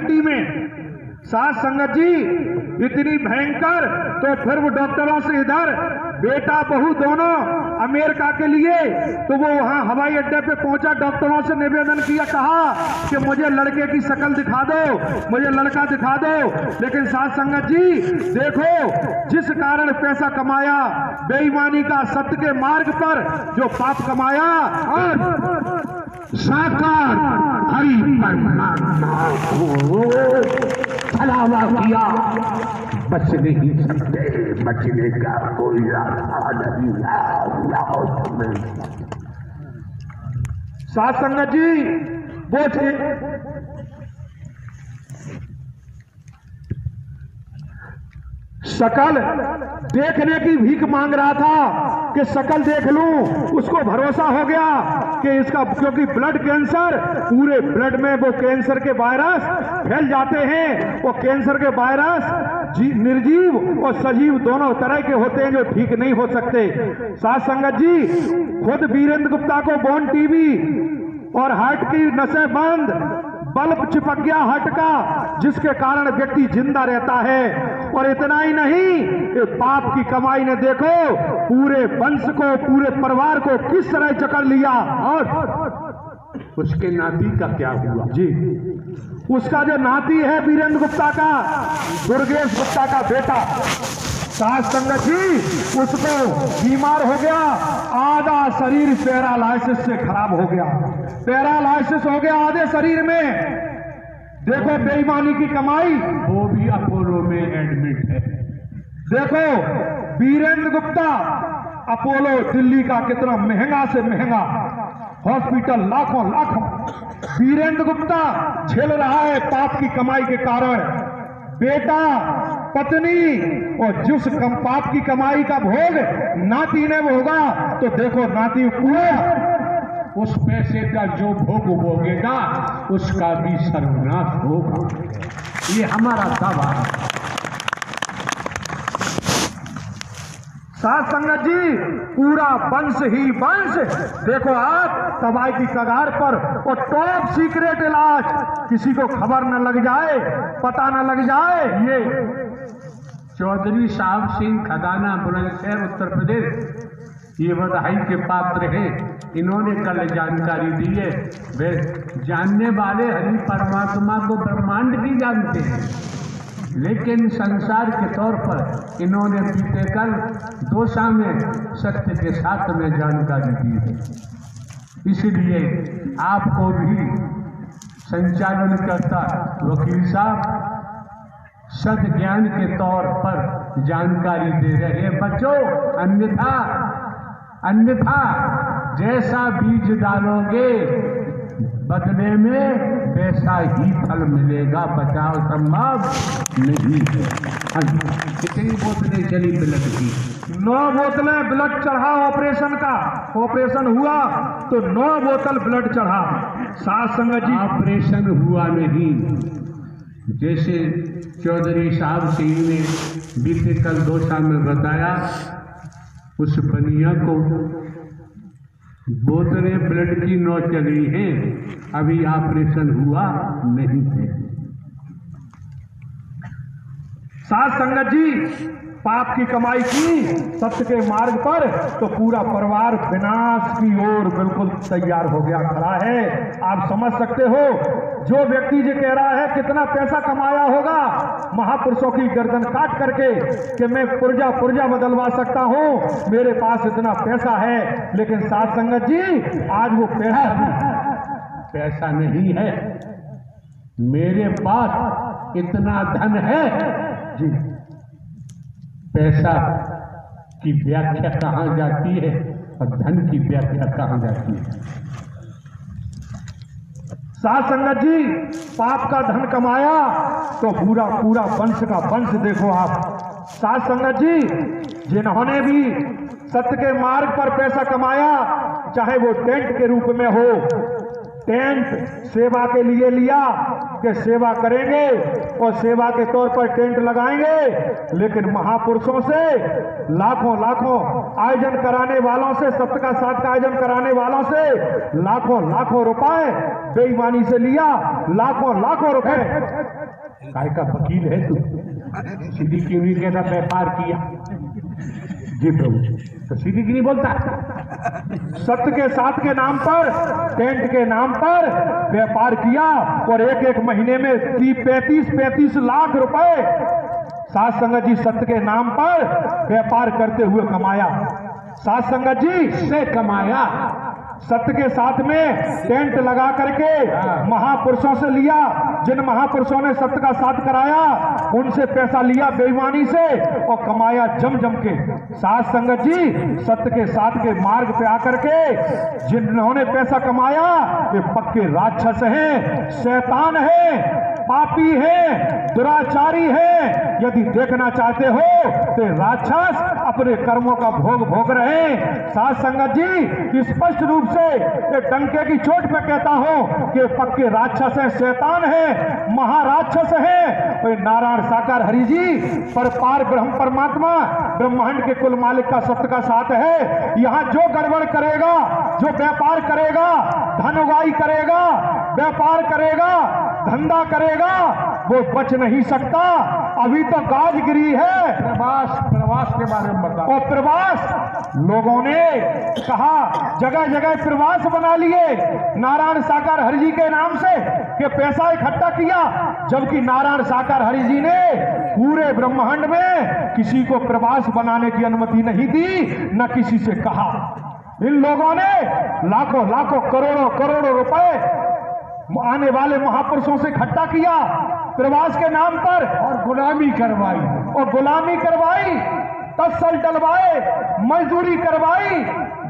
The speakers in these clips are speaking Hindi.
हड्डी में। साथ संगत जी इतनी भयंकर, तो फिर वो डॉक्टरों से इधर बेटा बहू दोनों अमेरिका के लिए, तो वो वहां हवाई अड्डे पे पहुंचा, डॉक्टरों से निवेदन किया, कहा कि मुझे लड़के की शक्ल दिखा दो, मुझे लड़का दिखा दो। लेकिन साथ संगत जी देखो, जिस कारण पैसा कमाया बेईमानी का, सत्य के मार्ग पर जो पाप कमाया और साकार हरि परमात्मा को छलावा किया, बच नहीं सकते, बचने का कोई रास्ता नहीं। साथ संगत जी वो शकल देखने की भीख मांग रहा था कि शकल देख लूं, उसको भरोसा हो गया कि इसका, क्योंकि ब्लड कैंसर, पूरे ब्लड में वो कैंसर के वायरस फैल जाते हैं। वो कैंसर के वायरस निर्जीव और सजीव दोनों तरह के होते हैं जो ठीक नहीं हो सकते। साथ संगत जी खुद वीरेंद्र गुप्ता को बोन टीबी और हार्ट की नसें बंद, बल्ब चिपक गया हार्ट का, जिसके कारण व्यक्ति जिंदा रहता है। और इतना ही नहीं, पाप की कमाई ने देखो पूरे वंश को, पूरे परिवार को किस तरह जकड़ लिया। और उसके नाती का क्या हुआ जी? उसका जो नाती है वीरेंद्र गुप्ता का, दुर्गेश गुप्ता का बेटा, साथ संगत जी उसको बीमार हो गया, आधा शरीर पैरालाइसिस से खराब हो गया, पैरालाइसिस हो गया आधे शरीर में। देखो बेईमानी की कमाई, वो भी अपोलो में एडमिट है। देखो वीरेंद्र गुप्ता, अपोलो दिल्ली का कितना महंगा से महंगा हॉस्पिटल, लाखों लाखों वीरेंद्र गुप्ता झेल रहा है पाप की कमाई के कारण। बेटा, पत्नी, और जिस पाप की कमाई का भोग नाती ने भोगा, तो देखो नाती पूरा उस पैसे का जो भोग भोगेगा उसका भी सर्वनाश होगा। ये हमारा दावा है। साथ संगत जी पूरा वंश ही वंश देखो आप तबाही की कगार पर, और टॉप सीक्रेट इलाज, किसी को खबर न लग जाए, पता न लग जाए। ये चौधरी साहब सिंह, खदाना, बुलंदशहर, उत्तर प्रदेश, ये बधाई के पात्र हैं। इन्होंने कल जानकारी दी है। वे जानने वाले हरि परमात्मा को ब्रह्मांड भी जानते हैं, लेकिन संसार के तौर पर इन्होंने बीते कल दोसा में सत्य के साथ में जानकारी दी है। इसलिए आपको भी संचालन करता वकील साहब सद ज्ञान के तौर पर जानकारी दे रहे हैं। बच्चों, अन्यथा जैसा बीज डालोगे बदले में वैसा ही फल मिलेगा, बचाव संभव नहीं है। कितनी बोतलें चली ब्लड की? 9 बोतलें ब्लड चढ़ा ऑपरेशन का। ऑपरेशन हुआ तो 9 बोतल ब्लड चढ़ा। साथ संगत जी ऑपरेशन हुआ नहीं, जैसे चौधरी साहब सिंह ने बीते कल दोसा में बताया, उस बनिया को बोतलें ब्लड की 9 चली हैं, अभी ऑपरेशन हुआ नहीं है। साथ संगत जी पाप की कमाई की सत्य के मार्ग पर, तो पूरा परिवार विनाश की ओर बिल्कुल तैयार हो गया खड़ा है। आप समझ सकते हो, जो व्यक्ति जो कह रहा है कितना पैसा कमाया होगा महापुरुषों की गर्दन काट करके कि मैं पुर्जा बदलवा सकता हूं, मेरे पास इतना पैसा है। लेकिन साथ संगत जी आज वो पैसा नहीं है, मेरे पास इतना धन है जी। पैसा की व्याख्या कहाँ जाती है और धन की व्याख्या कहाँ जाती है? साथ संगत जी पाप का धन कमाया तो पूरा वंश का वंश देखो आप। साथ संगत जी जिन्होंने भी सत्य के मार्ग पर पैसा कमाया, चाहे वो टेंट के रूप में हो, टेंट सेवा के लिए लिया कि सेवा करेंगे और सेवा के तौर पर टेंट लगाएंगे, लेकिन महापुरुषों से लाखों आयोजन कराने वालों से, सत्य का साथ का आयोजन कराने वालों से लाखों रुपए बेईमानी से लिया, लाखों रुपए काय का वकील है तू? सीधी क्यों नहीं कहता व्यापार किया? जी प्रभु। तो सीधी क्यों नहीं बोलता? सत्य के साथ के नाम पर, टेंट के नाम पर व्यापार किया और एक एक महीने में 35 लाख रुपए साध संगत जी सत्य के नाम पर व्यापार करते हुए कमाया। साध संगत जी से कमाया, सत्य के साथ में टेंट लगा करके महापुरुषों से लिया, जिन महापुरुषों ने सत्य का साथ कराया उनसे पैसा लिया बेईमानी से और कमाया जम जम के। साध संगत जी सत्य के साथ के मार्ग पे आकर के जिन्होंने पैसा कमाया वे पक्के राक्षस हैं, शैतान हैं, पापी है, दुराचारी है। यदि देखना चाहते हो तो राक्षस अपने कर्मों का भोग रहे। साध संगत जी स्पष्ट रूप से ये डंके की चोट पे कहता हूं कि पक्के राक्षस है, शैतान है, महाराक्षस है। तो नारायण साकार हरि जी परपार ब्रह्म परमात्मा ब्रह्मांड के कुल मालिक का सत्य का साथ है। यहाँ जो गड़बड़ करेगा, जो व्यापार करेगा, धन उगाई करेगा, व्यापार करेगा, धंधा करेगा, वो बच नहीं सकता। अभी तो गाज गिरी है। प्रवास के बारे में बताओ। और प्रवास लोगों ने कहा, जगह जगह प्रवास बना लिए नारायण साकार हरि जी के नाम से कि पैसा इकट्ठा किया, जबकि नारायण साकार हरि जी ने पूरे ब्रह्मांड में किसी को प्रवास बनाने की अनुमति नहीं दी, न किसी से कहा। इन लोगों ने लाखों लाखों करोड़ों करोड़ों रुपए आने वाले महापुरुषों से इकट्ठा किया प्रवास के नाम पर और गुलामी करवाई, तत्सल डलवाए, मजदूरी करवाई,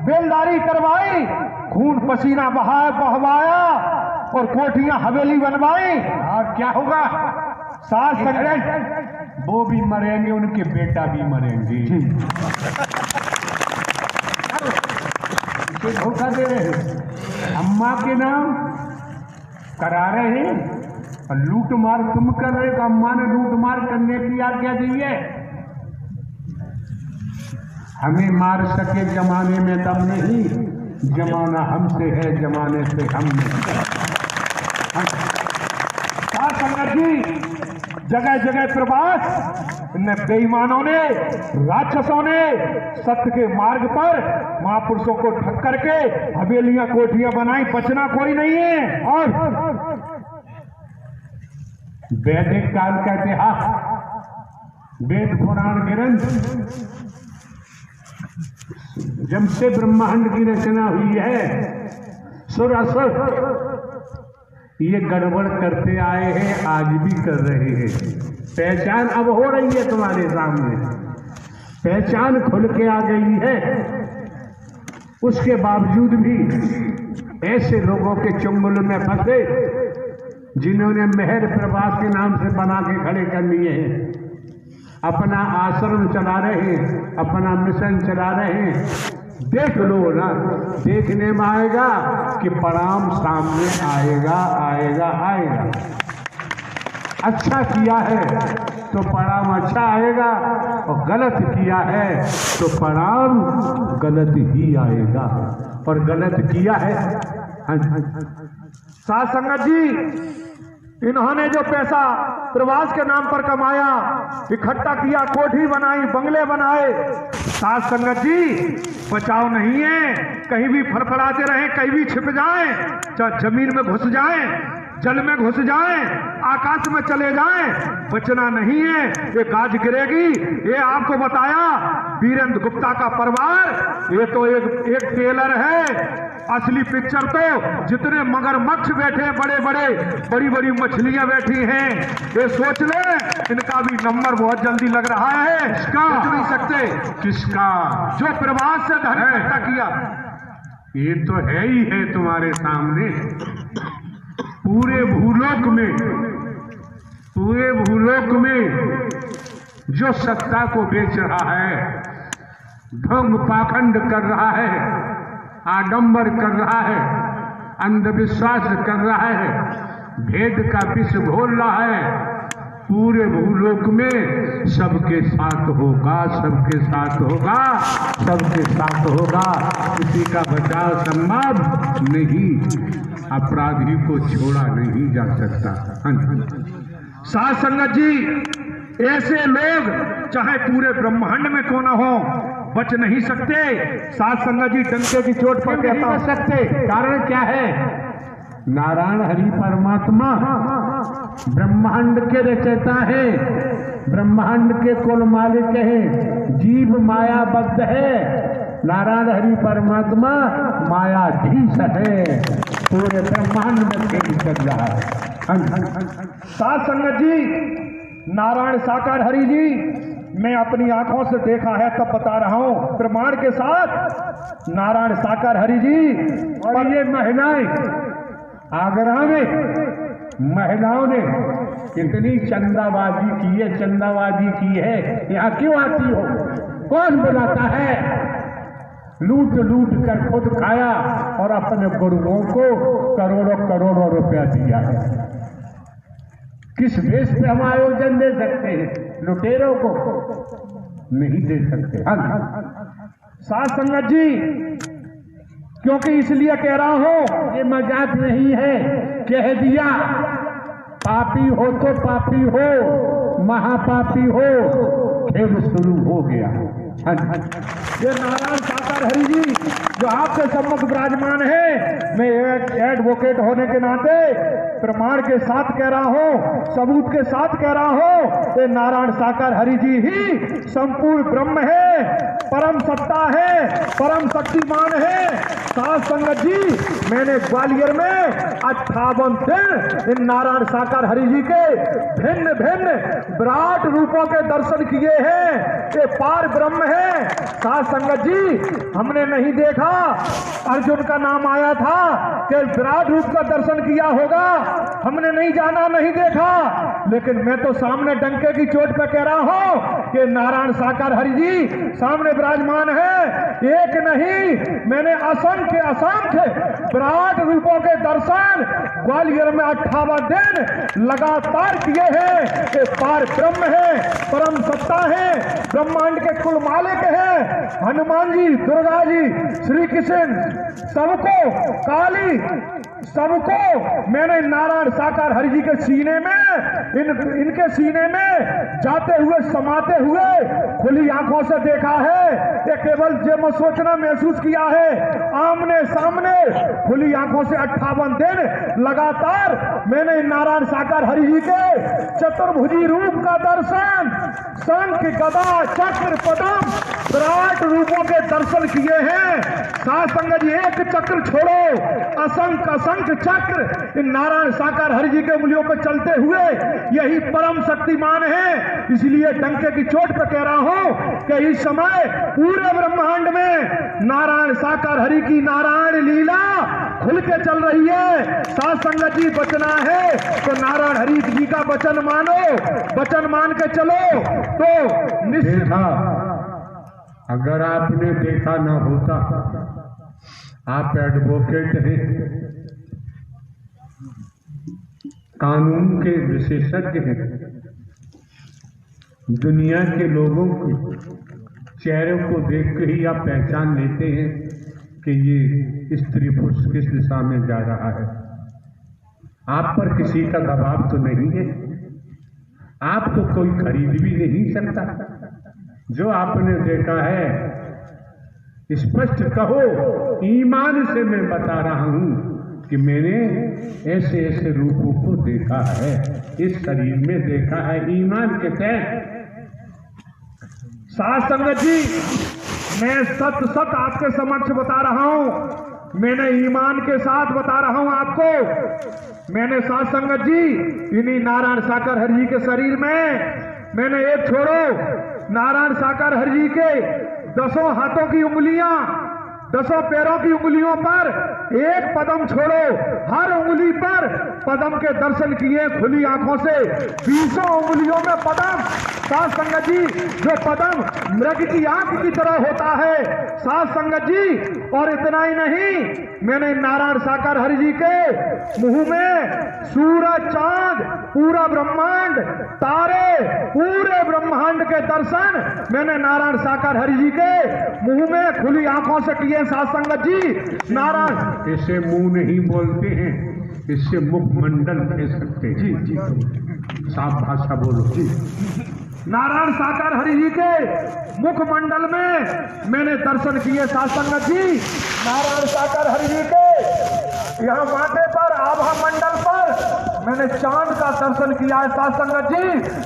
बेलदारी करवाई, खून पसीना बहवाया और कोठियां हवेली बनवाई। और क्या होगा? साथ संगत वो भी मरेंगे, उनके बेटा भी मरेंगे। धोखा दे रहे हैं, अम्मा के नाम करा रहे हैं और लूट मार तुम कर रहे हो। अम्मा ने लूट मार करने की आज्ञा दी है। हमें मार सके जमाने में दम नहीं, जमाना हमसे है, जमाने से हम नहीं। संगत जी जगह जगह प्रवास बेईमानों ने, राक्षसों ने सत्य के मार्ग पर महापुरुषों को ठग करके हवेलियां कोठियां बनाई, बचना कोई नहीं है। और वैदिक काल का इतिहास, वेद पुराण ग्रंथ, जब से ब्रह्मांड की रचना हुई है, सुर असुर ये गड़बड़ करते आए हैं, आज भी कर रहे हैं। पहचान अब हो रही है तुम्हारे सामने, पहचान खुल के आ गई है। उसके बावजूद भी ऐसे लोगों के चुंगल में फंसे जिन्होंने मेहर प्रवास के नाम से बना के खड़े कर लिए हैं, अपना आश्रम चला रहे हैं, अपना मिशन चला रहे हैं। देख लो ना, देखने में आएगा कि परिणाम सामने आएगा आएगा आएगा। अच्छा किया है तो परिणाम अच्छा आएगा, और गलत किया है तो परिणाम गलत ही आएगा। और गलत किया है, साध संगत जी इन्होंने जो पैसा प्रवास के नाम पर कमाया, इकट्ठा किया, कोठी बनाई, बंगले बनाए, साध संगत जी बचाव नहीं है। कहीं भी फड़फड़ाते रहे, कहीं भी छिप जाएं, चाहे जमीन में घुस जाएं, जल में घुस जाएं, आकाश में चले जाएं, बचना नहीं है। ये गाज गिरेगी। ये आपको बताया वीरेंद्र गुप्ता का परिवार, ये तो एक टेलर है। असली पिक्चर तो जितने मगरमच्छ बैठे हैं, बड़े बड़े बड़ी बड़ी मछलियां बैठी हैं, ये सोच ले इनका भी नंबर बहुत जल्दी लग रहा है। सोच नहीं सकते किसका? जो प्रवास से धन इकट्ठा किया। ये तो है ही है तुम्हारे सामने। पूरे भूलोक में जो सत्ता को बेच रहा है, ढोंग पाखंड कर रहा है, आडंबर कर रहा है, अंधविश्वास कर रहा है, भेद का विष घोल रहा है, पूरे भूलोक में सबके साथ होगा, सबके साथ होगा, सबके साथ होगा। किसी का बचाव संभव नहीं, अपराधी को छोड़ा नहीं जा सकता। साध संगत जी, ऐसे लोग चाहे पूरे ब्रह्मांड में क्यों ना हो, बच नहीं सकते। साध संगत जी, डंके की चोट पर कहता नहीं बच सकते। कारण क्या है? नारायण हरि परमात्मा ब्रह्मांड के रचयिता है, ब्रह्मांड के कुल मालिक है, जीव मायाबद्ध है। नारायण हरि परमात्मा मायाधीश है, पूरे ब्रह्मांड में खेल चल रहा है। साध संगत जी, नारायण साकार हरि जी, मैं अपनी आंखों से देखा है तब बता रहा हूं, प्रमाण के साथ। नारायण साकार हरि जी, और ये महिलाएं आगरा में महिलाओं ने कितनी चंदाबाजी की है, चंदाबाजी की है। यहाँ क्यों आती हो? कौन बुलाता है? लूट लूट कर खुद खाया और अपने गुरुओं को करोड़ों करोड़ों रुपया दिया है। किस बेस पे हम आयोजन दे सकते हैं? लुटेरों को नहीं दे सकते। साध संगत जी, क्योंकि इसलिए कह रहा हूं, ये मजाक नहीं है, कह दिया। पापी हो तो पापी हो, महापापी हो, खेल शुरू हो गया। ये नारायण साकार हरि जी जो आपके सम्मुख विराजमान है, मैं एक एडवोकेट होने के नाते प्रमाण के साथ कह रहा हूं, सबूत के साथ कह रहा हूं, ये नारायण साकार हरि जी ही संपूर्ण ब्रह्म है, परम सत्ता है, परम शक्तिमान है। साध संगत जी, मैंने ग्वालियर में 58 दिन इन नारायण साकार हरि जी के भिन्न भिन्न विराट रूपों के दर्शन किए हैं। ये पार ब्रह्म है। साध संगत जी, हमने नहीं देखा अर्जुन का नाम आया था कि विराट रूप का दर्शन किया होगा, हमने नहीं जाना, नहीं देखा, लेकिन मैं तो सामने डंके की चोट पर कह रहा हूं कि नारायण साकार हरि जी सामने विराजमान है। एक नहीं, मैंने असंख्य असंख्य विराट रूपों के दर्शन ग्वालियर में 58 दिन लगातार किए हैं। ये पार ब्रह्म है, परम सत्ता है, ब्रह्मांड के कुल मालिक है। हनुमान जी, दुर्गा जी, श्री कृष्ण, सबको, काली, सबको मैंने नारायण साकार हरि जी के सीने में, इनके सीने में जाते हुए, समाते हुए खुली आंखों से देखा है। ये केवल जो सोचना महसूस किया है, आमने सामने खुली आंखों से 58 दिन लगातार मैंने नारायण साकार हरि जी के चतुर्भुजी रूप का दर्शन, शंख, गदा, चक्र, पद्म, विराट रूपों के दर्शन किए हैं। साध संगत जी, एक चक्र छोड़ो, असंख्य असंख्य चक्र इन नारायण साकार हरि जी के उंगलियों पर चलते हुए, यही परम शक्तिमान है। इसलिए डंके की चोट पर कह रहा हूं कि इस समय पूरे ब्रह्मांड में नारायण साकार हरि की नारायण लीला खुल के चल रही है। साध संगत जी, बचना है तो नारायण हरि जी का वचन मानो, वचन मान के चलो तो निश्चित। अगर आपने देखा ना होता, आप एडवोकेट हैं, कानून के विशेषज्ञ हैं, दुनिया के लोगों के चेहरों को देख के ही आप पहचान लेते हैं कि ये स्त्री पुरुष किस दिशा में जा रहा है। आप पर किसी का दबाव तो नहीं है, आपको कोई खरीद भी नहीं सकता। जो आपने देखा है, स्पष्ट कहो, ईमान से मैं बता रहा हूं कि मैंने ऐसे ऐसे रूपों को देखा है, इस शरीर में देखा है, ईमान के तहत। साध संगत जी, मैं सत सत आपके समक्ष बता रहा हूं, मैंने ईमान के साथ बता रहा हूं आपको। मैंने साध संगत जी, इन्हीं नारायण साकार हरि जी के शरीर में मैंने एक छोड़ो, नारायण साकार हरि जी के 10 हाथों की उंगलियां, 10 पैरों की उंगलियों पर एक पदम छोड़ो, हर उंगली पर पदम के दर्शन किए खुली आंखों से। 20 उंगलियों में पदम। साध संगत जी, जो पदम मृग की आंख की तरह होता है। साध संगत जी, और इतना ही नहीं, मैंने नारायण साकार हरि जी के मुंह में सूरज, चांद, पूरा ब्रह्मांड, तारे, पूरे ब्रह्मांड के दर्शन मैंने नारायण साकार हरि जी के मुंह में खुली आंखों से किए। साध संगत जी, नारायण, इसे मुंह नहीं बोलते हैं, इससे मुखमंडल कह सकते हैं। जी जी। साफ भाषा बोलो जी। नारायण साकार हरि जी के मुखमंडल में मैंने दर्शन किए साध संगत जी। नारायण साकार हरि जी के यहाँ माथे पर आभा मंडल पर मैंने चांद का दर्शन किया है साध संगत जी।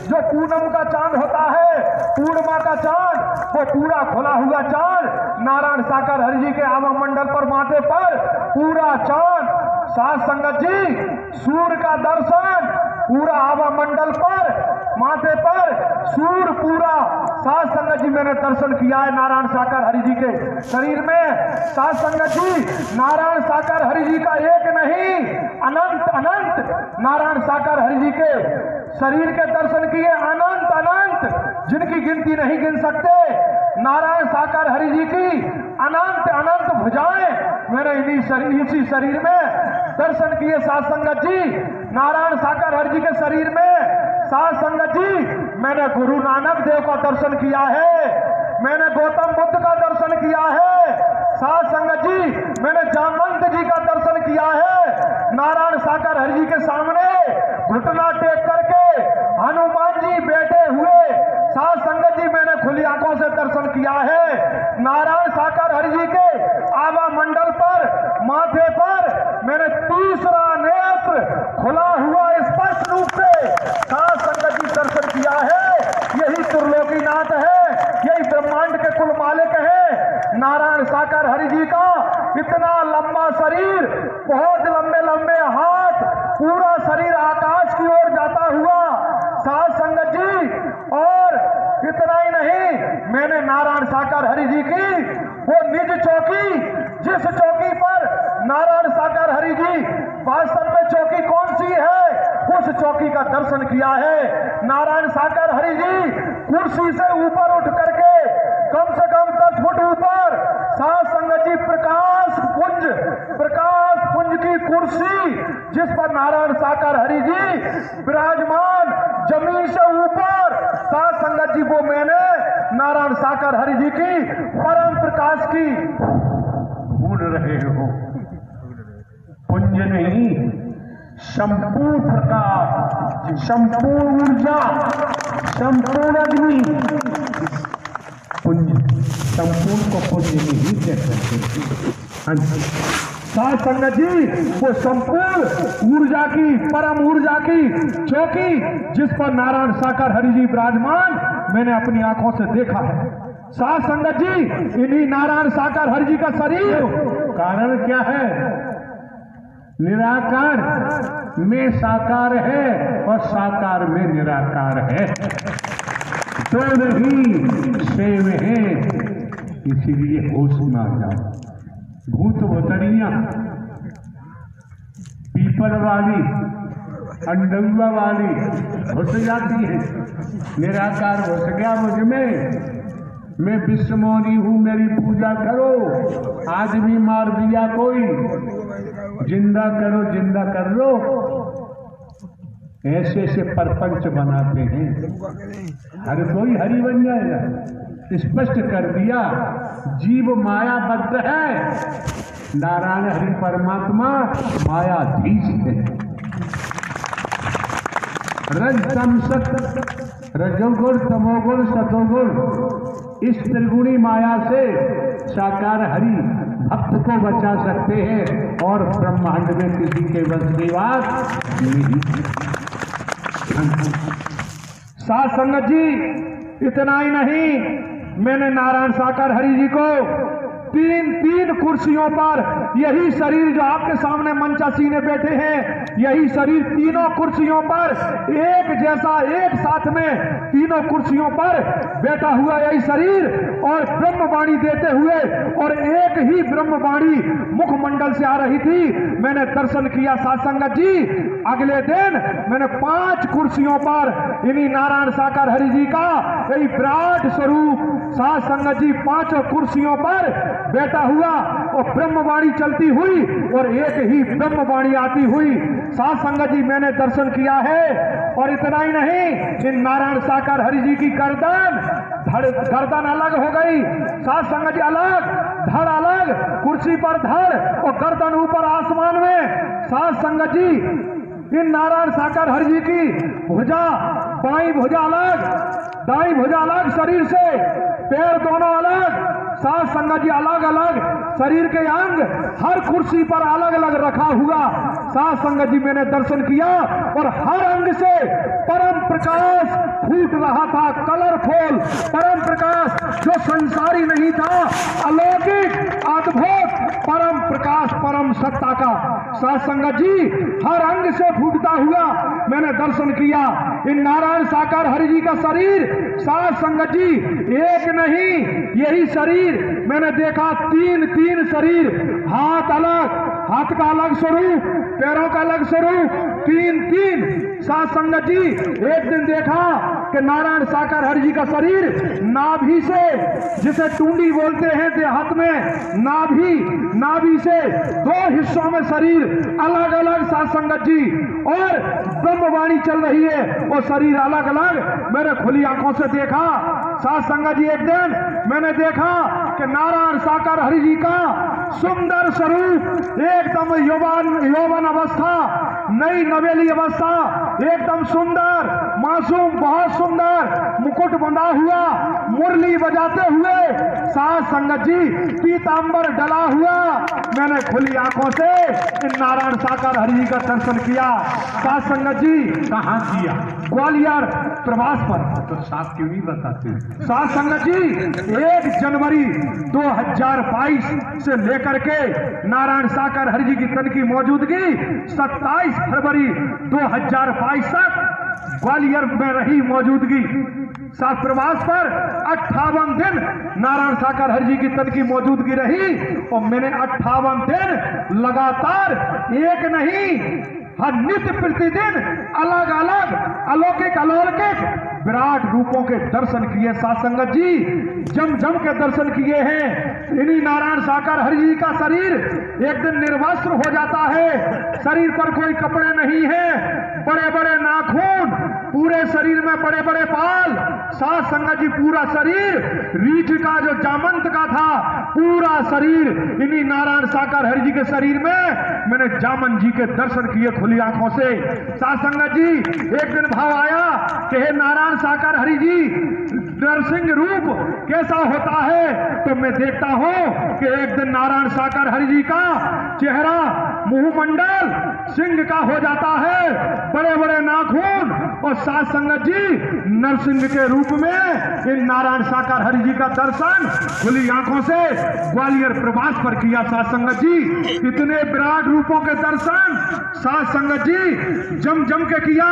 जो पूनम का चांद होता है, पूर्णिमा का चांद, वो पूरा खुला हुआ चांद नारायण साकार हरि जी के आभा मंडल पर माथे पर पूरा चांद साध संगत जी। सूर्य का दर्शन पूरा आभा मंडल पर माथे पर सूर्य पूरा साध संगत जी मैंने दर्शन किया है नारायण साकार हरि जी के शरीर में। साध संगत जी नारायण साकार हरि जी का एक नहीं अनंत अनंत नारायण साकार हरि जी के शरीर के दर्शन किए, अनंत अनंत जिनकी गिनती नहीं गिन सकते। नारायण साकार हरि जी की अनंत अनंत भुजाएं मैंने इसी शरीर में दर्शन किए साध संगत जी। नारायण साकार हरि जी के शरीर में साध संगत जी मैंने गुरु नानक देव का दर्शन किया है, मैंने गौतम बुद्ध का दर्शन किया है साध संगत जी, मैंने जामवंत जी का दर्शन किया है। नारायण साकार हरि जी के सामने घुटना टेक करके हनुमान जी बैठे हुए साध संगत जी मैंने खुली आंखों से दर्शन किया है। नारायण साकार हरि जी के आभा मंडल पर माथे पर मैंने तीसरा नेत्र खुला हुआ स्पष्ट रूप से साध संगत जी दर्शन किया है। यही त्रिलोकीनाथ है, यही ब्रह्मांड के कुल मालिक है। नारायण साकार हरि जी का इतना लंबा शरीर, बहुत लंबे लंबे हाथ, पूरा शरीर आकाश की ओर जाता हुआ साध संगत जी। और इतना ही नहीं, मैंने नारायण साकार हरि जी की वो निज चौकी, जिस चौकी पर नारायण साकार हरि जी वास्तव में चौकी कौन सी है, उस चौकी का दर्शन किया है। नारायण साकार हरि जी कुर्सी से ऊपर उठ करके कम से कम 10 फुट ऊपर साध संगत जी प्रकाश पुंज की कुर्सी जिस पर नारायण साकार हरि जी विराजमान, जमीन से ऊपर साध संगत जी वो मैंने नारायण साकार हरि जी की परम प्रकाश की भूल रहे हो, पुंज नहीं संपूर्ण प्रकाश, संपूर्ण ऊर्जा, संपूर्ण अग्नि। पुंज संपूर्ण को पुंज नहीं कह सकते। साध संगत जी वो संपूर्ण ऊर्जा की, परम ऊर्जा की चौकी जिस पर नारायण साकार हरि जी विराजमान मैंने अपनी आंखों से देखा है। साध संगत जी इन्हीं नारायण साकार हरि जी का शरीर, कारण क्या है? निराकार में साकार है और साकार में निराकार है, दो नहीं सेम है। इसीलिए होश में आ जाओ। भूत भुतरियां, पीपल वाली, अंडुआ वाली घुस जाती है, निराकार घुस गया मुझ में, मैं विश्वमोनी हूं, मेरी पूजा करो। आज भी मार दिया कोई, जिंदा करो, जिंदा कर लो। ऐसे ऐसे परपंच बनाते हैं, हर कोई हरि बन जाएगा। स्पष्ट कर दिया, जीव मायाबद्ध है, नारायण हरि परमात्मा मायाधीश है। रज तम सत, रजोगुण तमोगुण सतोगुण, इस त्रिगुणी माया से साकार हरि भक्त को बचा सकते हैं और ब्रह्मांड में किसी के बस की बात नहीं। साध संगत जी इतना ही नहीं, मैंने नारायण साकार हरि जी को तीन कुर्सियों पर, यही शरीर जो आपके सामने मंचासी ने बैठे हैं, यही शरीर तीनों कुर्सियों पर एक जैसा, एक साथ में तीनों कुर्सियों पर बैठा हुआ यही शरीर, और ब्रह्मवाणी देते हुए, और एक ही ब्रह्मवाणी मुखमंडल से आ रही थी। मैंने दर्शन किया साध संगत जी। अगले दिन मैंने 5 कुर्सियों पर इन्हीं नारायण साकार हरि जी का यही विराट स्वरूप साध संगत जी 5 कुर्सियों पर बैठा हुआ और ब्रह्मवाणी चलती हुई और एक ही ब्रह्मवाणी आती हुई साध संगत जी मैंने दर्शन किया है। और इतना ही नहीं, इन नारायण साकार हरि जी की गर्दन अलग हो गई, साध संगत जी अलग, धड़ अलग, कुर्सी पर धड़ और गर्दन ऊपर आसमान में। साध संगत जी इन नारायण साकार हरि जी की भुजा, बाई भुजा अलग, दाई भुजा अलग शरीर से, पैर दोनों अलग, साथ संगत जी अलग अलग शरीर के अंग हर कुर्सी पर अलग अलग रखा हुआ। साथ संगत जी मैंने दर्शन किया और हर अंग से परम प्रकाश फूट रहा था, कलरफुल परम प्रकाश जो संसारी नहीं था, अलौकिक अद्भुत परम प्रकाश परम सत्ता का साथ संगत जी हर अंग से फूटता हुआ मैंने दर्शन किया। इन नारायण साकार हरि जी का शरीर साथ संगत जी एक नहीं, यही शरीर मैंने देखा तीन तीन शरीर, हाथ अलग, हाथ का अलग स्वरूप, पैरों का अलग स्वरूप, तीन तीन साथ संगत जी। एक दिन देखा कि नारायण साकार हरि जी का शरीर नाभि से, जिसे टूंडी बोलते हैं देहात में, नाभि से दो हिस्सों में शरीर अलग अलग साथ संगत जी, और ब्रह्मवाणी चल रही है, वो शरीर अलग अलग मैंने खुली आंखों से देखा। साथ संगत जी एक दिन मैंने देखा कि नारायण साकार हरि जी का सुंदर स्वरूप, एकदम यौवन अवस्था, नई नवेली अवस्था, एकदम सुंदर मासूम, बहुत सुंदर, मुकुट बंधा हुआ, मुरली बजाते हुए साथ संगत जी पीतांबर डला हुआ मैंने खुली आंखों से इन नारायण साकार हरि जी का दर्शन किया। साथ संगत जी कहाँ किया? ग्वालियर प्रवास पर। तो साथ क्यों नहीं बताते? साथ संगत जी 1 जनवरी 2022 से लेकर के नारायण साकार हरि जी की तन की मौजूदगी 27 फरवरी 2022 तक ग्वालियर में रही मौजूदगी। साथ प्रवास पर 58 दिन नारायण साकार हरि जी की तन की मौजूदगी रही और मैंने 58 दिन लगातार एक नहीं, हर नित्य प्रतिदिन अलग अलग अलौकिक विराट रूपों के दर्शन किए। साथ संगत जी जम के दर्शन किए हैं। इन्हीं नारायण साकार हरि जी का शरीर एक दिन निर्वस्त्र हो जाता है, शरीर पर कोई कपड़े नहीं है, बड़े बड़े नाखून, पूरे शरीर में बड़े बड़े बाल। साथ संगत जी पूरा शरीर रीछ का जो जामंत का था, पूरा शरीर इन्हीं नारायण साकार हरि जी के शरीर में मैंने जामन जी के दर्शन किए खुली आंखों से। साथ संगत जी एक दिन भाव आया कि हे नारायण साकार हरि जी नरसिंह रूप कैसा होता है, तो मैं देखता हूं कि एक दिन नारायण साकार हरि जी का चेहरा मुंहमंडल सिंह का हो जाता है, बड़े बड़े नाखून, और साथ संगत जी नरसिंह के रूप में इन नारायण साकार हरि जी का दर्शन खुली आंखों से ग्वालियर प्रवास पर किया। साथ संगत जी इतने विराट रूपों के दर्शन साथ संगत जी जम के किया।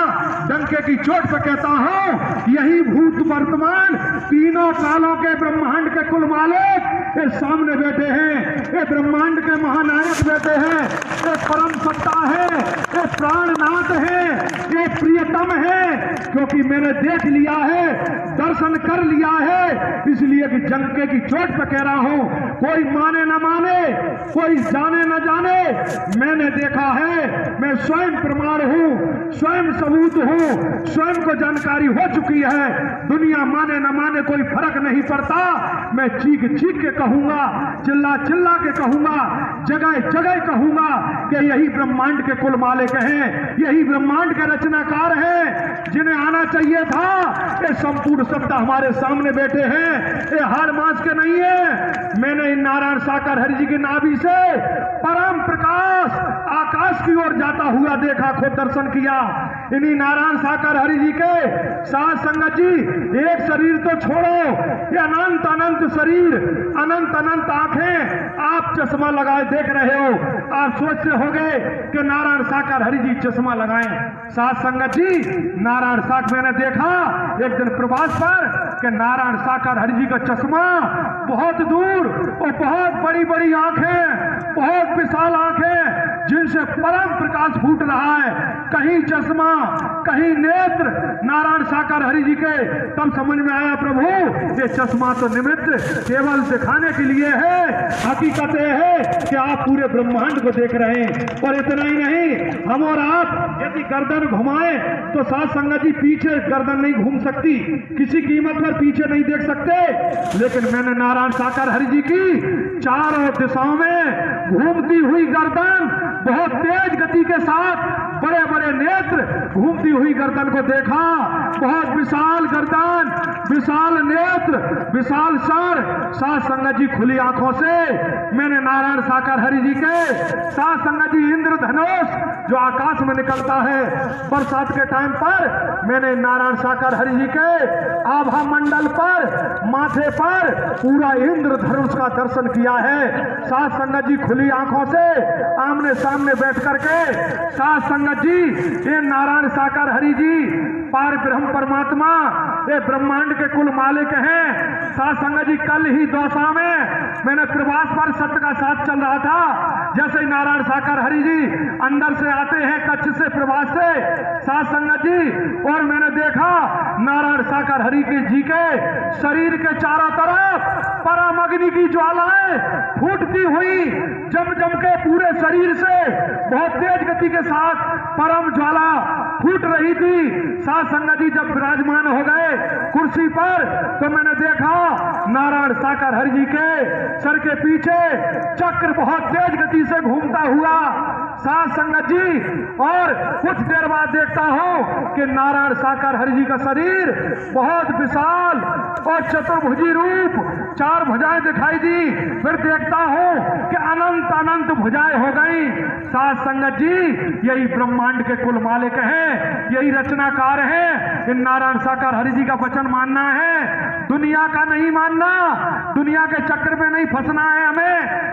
डंके की चोट पर कहता हूं यही भूत वर्तमान तीनों कालों के ब्रह्मांड के कुल मालिक ये सामने बैठे हैं, ये ब्रह्मांड के महानायक बैठे हैं, ये परम सत्ता है, ये प्राणनाथ है, ये प्रियतम है, क्योंकि मैंने देख लिया है, दर्शन कर लिया है, इसलिए कि डंके की चोट पर कह रहा हूं, कोई माने न माने, कोई जाने न जाने, मैंने देखा है, मैं स्वयं प्रमाण हूं, स्वयं सबूत हूं, स्वयं को जानकारी हो चुकी है, दुनिया माने न माने कोई फर्क नहीं पड़ता। मैं चीख के कहूंगा, चिल्ला के कहूंगा, जगह जगह कहूंगा कि यही ब्रह्मांड के कुल मालिक हैं, यही ब्रह्मांड के रचनाकार हैं, जिन्हें आना चाहिए था। ये संपूर्ण सत्ता हमारे सामने बैठे हैं, ये हार मास के नहीं है। मैंने इन नारायण साकार हरि जी की नाभि से परम प्रकाश आकाश की ओर जाता हुआ देखा, खुद दर्शन किया। इन्हीं नारायण साकार हरि जी के साथ संगत जी एक शरीर तो छोड़ो, ये अनंत अनंत शरीर, अनंत अनंत आंखें, आप चश्मा लगाए देख रहे हो, आप सोचते होंगे कि नारायण साकार हरि जी चश्मा लगाएं। साथ संगत जी नारायण साकार मैंने देखा एक दिन प्रवास पर कि नारायण साकार हरि जी का चश्मा बहुत दूर और बहुत बड़ी बड़ी आंखें, बहुत विशाल आंखें जिनसे परम प्रकाश फूट रहा है, कहीं चश्मा कहीं नेत्र नारायण साकार हरि जी के। तब समझ में आया प्रभु ये चश्मा तो निमित्त केवल दिखाने के लिए है, हकीकत यह है कि आप पूरे ब्रह्मांड को देख रहे हैं। और इतना ही नहीं, हम और आप यदि गर्दन घुमाएं तो साथ संगत जी पीछे गर्दन नहीं घूम सकती, किसी कीमत पर पीछे नहीं देख सकते, लेकिन मैंने नारायण साकार हरि जी की चारों दिशाओं में घूमती हुई गर्दन बहुत तेज गति के साथ बड़े बड़े नेत्र, घूमती हुई गर्दन को देखा, बहुत विशाल गर्दन, विशाल नेत्र, विशाल सर। साथ संगत जी खुली आंखों से मैंने नारायण साकार हरि जी के, साथ संगत जी इंद्रधनुष जो आकाश में निकलता है बरसात के टाइम पर, मैंने नारायण साकार हरि जी के आभा मंडल पर, माथे पर पूरा इंद्रधनुष का दर्शन किया है। साथ संगत जी खुली आंखों से आमने सामने बैठ करके, साथ संगत जी ये नारायण साकार हरि जी पार ब्रह्म परमात्मा, ये ब्रह्मांड के कुल मालिक हैं। साथ संगत जी कल ही दौसा में मैंने प्रवास पर सत्य का साथ चल रहा था, जैसे ही नारायण साकार हरि जी अंदर से आते हैं कच्छ से प्रवास से, साथ संगत जी, और मैंने देखा नारायण साकार हरि जी के शरीर के चारों तरफ परम अग्नि की ज्वालाएं फूटती हुई जम जम के पूरे शरीर से बहुत तेज गति के साथ परम ज्वाला फूट रही थी। साथ संगत जी जब विराजमान हो गए कुर्सी पर तो मैंने देखा नारायण साकार हरि जी के सर के पीछे चक्र बहुत तेज गति से घूमता हुआ। साथ संगत जी, और कुछ देर बाद देखता हूं कि नारायण साकार हरि जी का शरीर बहुत विशाल और चतुर्भुजी रूप, चार भुजाएं दिखाई दी। फिर देखता हूं कि अनंत अनंत भुजाएं हो गई। साथ संगत जी, यही ब्रह्मांड के कुल मालिक हैं, यही रचनाकार हैं। इन नारायण साकार हरि जी का वचन मानना है, दुनिया का नहीं मानना, दुनिया के चक्कर में नहीं फंसना है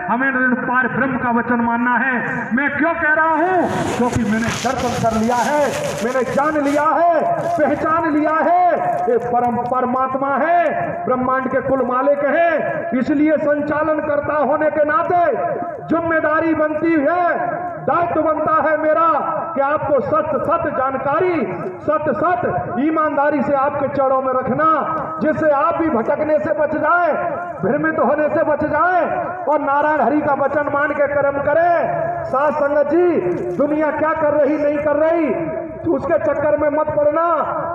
हमें निरंपार ब्रह्म का वचन मानना है। मैं क्यों कह रहा हूं? क्योंकि मैंने दर्शन कर लिया है, मैंने जान लिया है, पहचान लिया है, ये परम परमात्मा है, ब्रह्मांड के कुल मालिक है। इसलिए संचालन करता होने के नाते जिम्मेदारी बनती है, दायित्व बनता है मेरा कि आपको सत्य सत्य जानकारी, सत्य सत्य ईमानदारी से आपके चरणों में रखना, जिससे आप भी भटकने से बच जाए, भ्रमित होने से बच जाए और नारायण हरि का वचन मान के कर्म करें। साथ संगत जी, दुनिया क्या कर रही नहीं कर रही उसके चक्कर में मत पड़ना,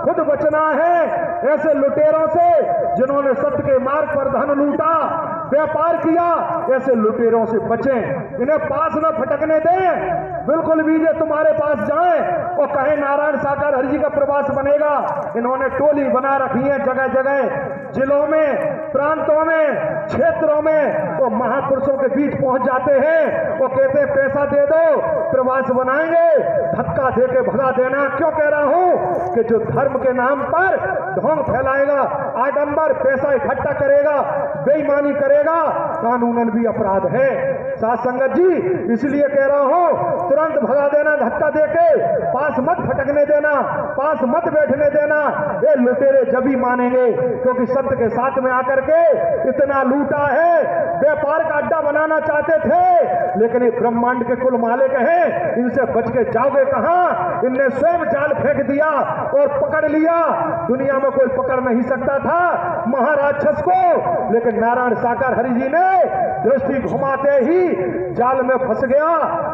खुद बचना है ऐसे लुटेरों से जिन्होंने सत्य के मार्ग पर धन लूटा, व्यापार किया। ऐसे लुटेरों से बचें, इन्हें पास न फटकने दें। बिल्कुल भी ये तुम्हारे पास जाए और कहे नारायण साकार हरि जी का प्रवास बनेगा। इन्होंने टोली बना रखी है जगह जगह, जिलों में, प्रांतों में, क्षेत्रों में। वो महापुरुषों के बीच पहुंच जाते हैं, वो कहते हैं पैसा दे दो प्रवास बनाएंगे, धक्का दे के भगा देना। क्यों कह रहा हूं कि जो धर्म के नाम पर ढोंग फैलाएगा, आडंबर, पैसा इकट्ठा करेगा, बेईमानी करेगा, कानूनन भी अपराध है। साथ संगत जी, इसलिए कह रहा हूं तुरंत भगा देना, धक्का देके पास मत फटकने देना, पास मत बैठने देना। ये लुटेरे जब ही मानेंगे, क्योंकि सत्य के साथ में आकर के इतना लूटा है, व्यापार का अड्डा बनाना चाहते थे, लेकिन ये ब्रह्मांड के कुल मालिक हैं, इनसे बच के जाओगे कहां? इनने स्वयं जाल फेंक दिया और पकड़ लिया। दुनिया में कोई पकड़ नहीं सकता था महाराक्षस को, लेकिन नारायण साकार हरि जी ने दृष्टि घुमाते ही जाल में फंस गया,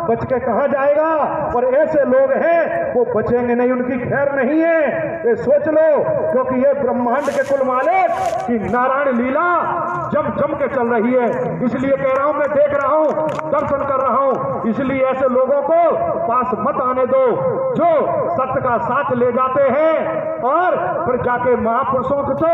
बच के कहां जाएगा? और ऐसे लोग हैं वो बचेंगे नहीं, उनकी खैर नहीं है, ये सोच लो। क्योंकि ये ब्रह्मांड के कुल मालिक की नारायण लीला जम जम के चल रही है। इसलिए कह रहा हूं, मैं देख रहा हूं, दर्शन कर रहा हूं, इसलिए ऐसे लोगों को पास मत आने दो जो सत्य का साथ ले जाते हैं और फिर जाके महापुरुषों से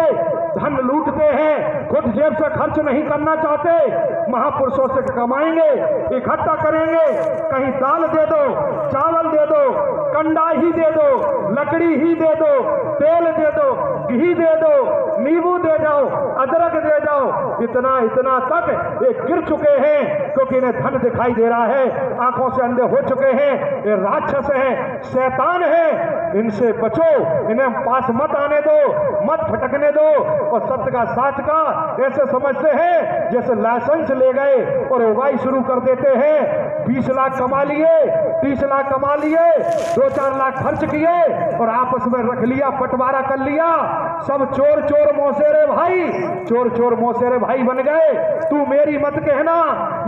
धन लूटते हैं, खुद जेब से खर्च नहीं करना चाहते, महापुरुषों से कमाएंगे, इकट्ठा करेंगे। कहीं दाल दे दो, चावल दे दो, कंडा ही दे दो, लकड़ी ही दे दो, तेल दे दो, घी दे दो, नींबू दे जाओ, अदरक दे जाओ, इतना इतना तक ये गिर चुके हैं क्योंकि इन्हें धन दिखाई दे रहा है, आंखों से अंधे हो चुके हैं। ये राक्षस हैं, शैतान हैं, इनसे बचो, इन्हें पास मत आने दो, मत भटकने दो। और सत्य का साथ का ऐसे समझते हैं जैसे लाइसेंस ले गए और उगाई शुरू कर देते हैं। 20 लाख कमा लिए, 30 लाख कमा लिए, 2-4 लाख खर्च किए और आपस में रख लिया, बंटवारा कर लिया सब चोर चोर मौसेरे भाई, चोर चोर मौसेरे भाई बन गए। तू मेरी मत कहना,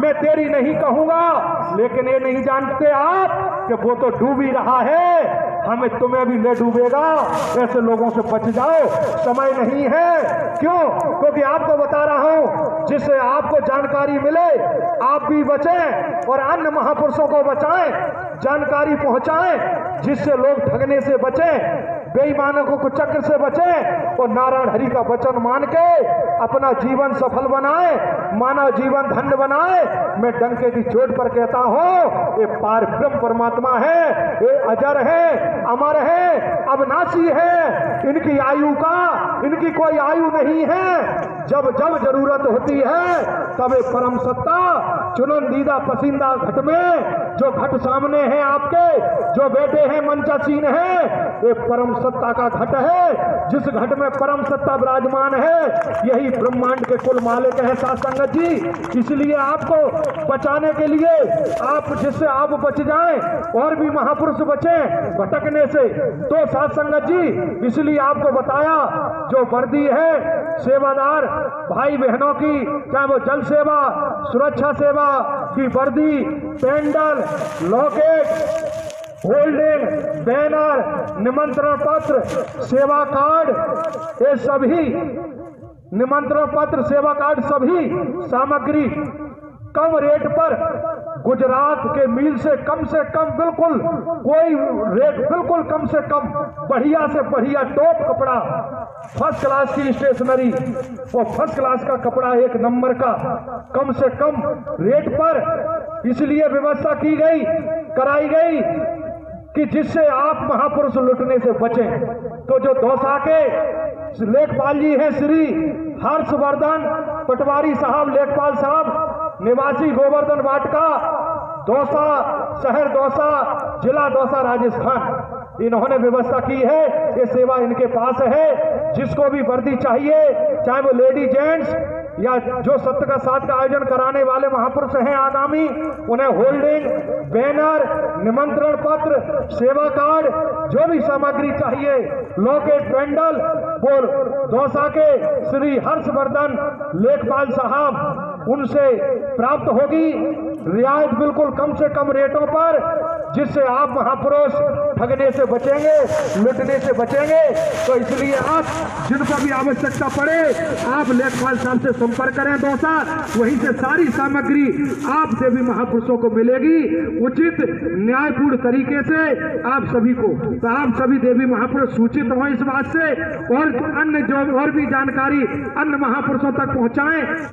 मैं तेरी नहीं कहूंगा, लेकिन ये नहीं जानते आप कि वो तो डूब ही रहा है, हमें तुम्हें भी ले डूबेगा। ऐसे लोगों से बच जाओ, समय नहीं है। क्यों? क्योंकि आपको बता रहा हूं, जिससे आपको जानकारी मिले आप भी बचें और अन्य महापुरुषों को बचाएं, जानकारी पहुंचाएं, जिससे लोग ठगने से बचें, बेईमानों को चक्र से बचें और नारायण हरि का वचन मान के अपना जीवन सफल बनाए, मानव जीवन धन्य बनाए। मैं डंके की चोट पर कहता हूं, ये पार ब्रह्म परमात्मा है, ये अजर है, अमर है, अविनाशी है। इनकी आयु का इनकी कोई आयु नहीं है। जब जब जरूरत होती है तब परम सत्ता चुनिंदा पसंदीदा घट में, जो घट सामने है आपके, जो बैठे हैं मंचासीन है, ये परम सत्ता का घट है। जिस घट में परम सत्ता विराजमान है, यही ब्रह्मांड के कुल मालिक है साथ संगत जी। इसलिए आपको बचाने के लिए, आप जिससे आप बच जाएं और भी महापुरुष बचे भटकने से, तो साथ संगत जी इसलिए आपको बताया, जो वर्दी है सेवादार भाई बहनों की, चाहे वो जल सेवा, सुरक्षा सेवा की वर्दी, पेंडल, लॉकेट, होल्डिंग, बैनर, निमंत्रण पत्र, सेवा कार्ड, ये सभी निमंत्रण पत्र, सेवा कार्ड, सभी सामग्री कम रेट पर गुजरात के मिल से कम बिल्कुल कोई रेट, बिल्कुल कम से कम, बढ़िया से बढ़िया टॉप कपड़ा, फर्स्ट क्लास की स्टेशनरी और फर्स्ट क्लास का कपड़ा, एक नंबर का, कम से कम रेट पर इसलिए व्यवस्था की गई, कराई गई कि जिससे आप महापुरुष लुटने से बचें। तो जो दौसा के लेखपाल जी हैं श्री हर्षवर्धन पटवारी साहब, लेखपाल साहब, निवासी गोवर्धन वाटिका, दौसा शहर, दौसा जिला, दौसा राजस्थान, इन्होंने व्यवस्था की है। ये सेवा इनके पास है। जिसको भी वर्दी चाहिए, चाहे वो लेडी जेंट्स या जो सत्य का साथ का आयोजन कराने वाले महापुरुष हैं आगामी, उन्हें होल्डिंग, बैनर, निमंत्रण पत्र, सेवा कार्ड, जो भी सामग्री चाहिए, लॉकेट, पेंडल, वो दौसा के श्री हर्षवर्धन लेखपाल साहब उनसे प्राप्त होगी। रियायत बिल्कुल कम से कम रेटों पर, जिससे आप महापुरुष ठगने से बचेंगे, लुटने से बचेंगे। तो इसलिए आप जिनको भी आवश्यकता पड़े, आप लेखपाल साहब से संपर्क करें दौसा, वहीं से सारी सामग्री आप देवी महापुरुषों को मिलेगी उचित न्यायपूर्ण तरीके से आप सभी को। तो आप सभी देवी महापुरुष सूचित हो इस बात से, और अन्य जो और भी जानकारी अन्य महापुरुषों तक पहुंचाएं।